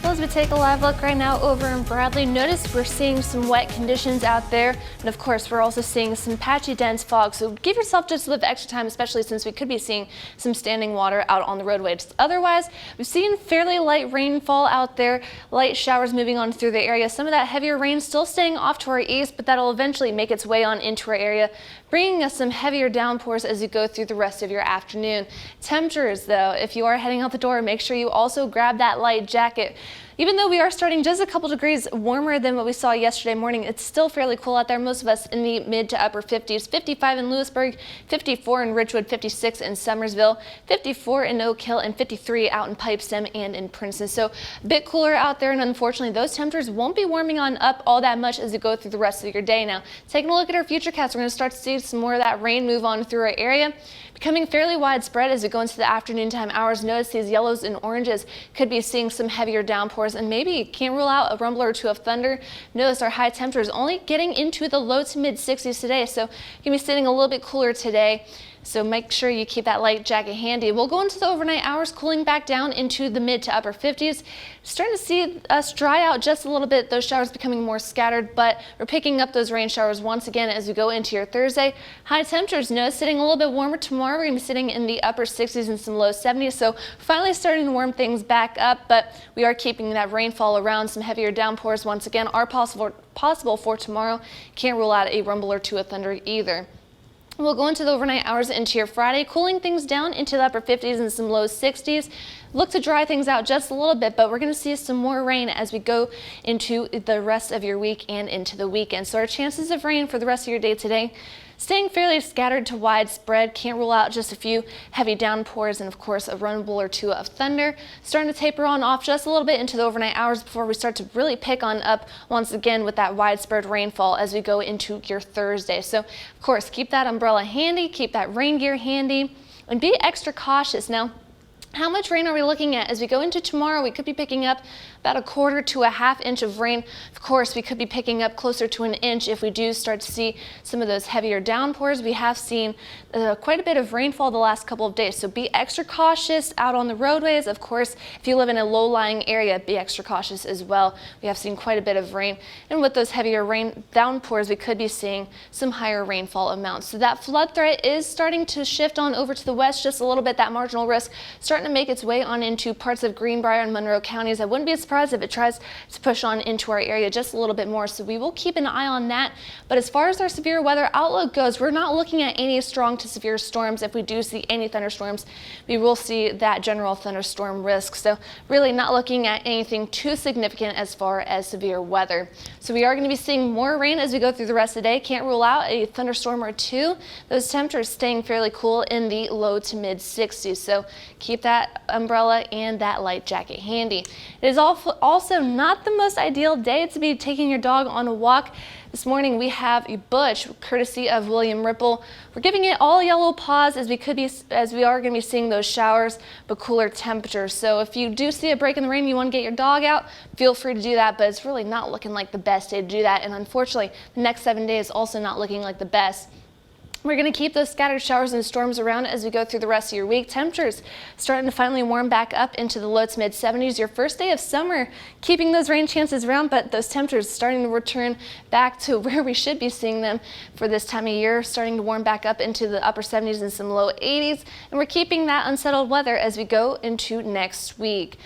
Well, as we take a live look right now over in Bradley, notice we're seeing some wet conditions out there. And of course, we're also seeing some patchy dense fog. So give yourself just a little bit extra time, especially since we could be seeing some standing water out on the roadways. Otherwise, we've seen fairly light rainfall out there, light showers moving on through the area. Some of that heavier rain still staying off to our east, but that'll eventually make its way on into our area, bringing us some heavier downpours as you go through the rest of your afternoon. Temperatures, though, if you are heading out the door, make sure you also grab that light jacket. Even though we are starting just a couple degrees warmer than what we saw yesterday morning, it's still fairly cool out there. Most of us in the mid to upper 50s, 55 in Lewisburg, 54 in Ridgewood, 56 in Summersville, 54 in Oak Hill, and 53 out in Pipestem and in Princeton. So a bit cooler out there, and unfortunately those temperatures won't be warming on up all that much as you go through the rest of your day. Now, taking a look at our futurecast, we're going to start to see some more of that rain move on through our area, becoming fairly widespread as we go into the afternoon time hours. Notice these yellows and oranges could be seeing some heavier downpours, and maybe can't rule out a rumble or two of thunder. Notice our high temperatures only getting into the low to mid 60s today, so you can be sitting a little bit cooler today. So make sure you keep that light jacket handy. We'll go into the overnight hours, cooling back down into the mid to upper 50s. Starting to see us dry out just a little bit, those showers becoming more scattered, but we're picking up those rain showers once again as we go into your Thursday. High temperatures, notice sitting a little bit warmer tomorrow. We're going to be sitting in the upper 60s and some low 70s, so finally starting to warm things back up, but we are keeping that rainfall around. Some heavier downpours once again are possible for tomorrow. Can't rule out a rumble or two of thunder either. We'll go into the overnight hours into your Friday, cooling things down into the upper 50s and some low 60s. Look to dry things out just a little bit, but we're going to see some more rain as we go into the rest of your week and into the weekend. So our chances of rain for the rest of your day today, staying fairly scattered to widespread. Can't rule out just a few heavy downpours and of course a rumble or two of thunder. Starting to taper on off just a little bit into the overnight hours before we start to really pick on up once again with that widespread rainfall as we go into your Thursday. So of course, keep that umbrella handy, keep that rain gear handy, and be extra cautious. Now, how much rain are we looking at? As we go into tomorrow, we could be picking up about a quarter to a half inch of rain. Of course, we could be picking up closer to an inch if we do start to see some of those heavier downpours. We have seen quite a bit of rainfall the last couple of days, so be extra cautious out on the roadways. Of course, if you live in a low-lying area, be extra cautious as well. We have seen quite a bit of rain, and with those heavier rain downpours, we could be seeing some higher rainfall amounts. So that flood threat is starting to shift on over to the west just a little bit. That marginal risk starting to make its way on into parts of Greenbrier and Monroe counties. I wouldn't be surprised if it tries to push on into our area just a little bit more, so we will keep an eye on that. But as far as our severe weather outlook goes, we're not looking at any strong to severe storms. If we do see any thunderstorms, we will see that general thunderstorm risk. So really not looking at anything too significant as far as severe weather. So we are going to be seeing more rain as we go through the rest of the day. Can't rule out a thunderstorm or two. Those temperatures staying fairly cool in the low to mid 60s. So keep that umbrella and that light jacket handy. It is also not the most ideal day to be taking your dog on a walk. This morning we have a Butch, courtesy of William Ripple. We're giving it all yellow paws as we are going to be seeing those showers but cooler temperatures. So if you do see a break in the rain, you want to get your dog out, feel free to do that, but it's really not looking like the best day to do that. And unfortunately, the next 7 days also not looking like the best. We're going to keep those scattered showers and storms around as we go through the rest of your week. Temperatures starting to finally warm back up into the low to mid 70s. Your first day of summer, keeping those rain chances around, but those temperatures starting to return back to where we should be seeing them for this time of year, starting to warm back up into the upper 70s and some low 80s. And we're keeping that unsettled weather as we go into next week.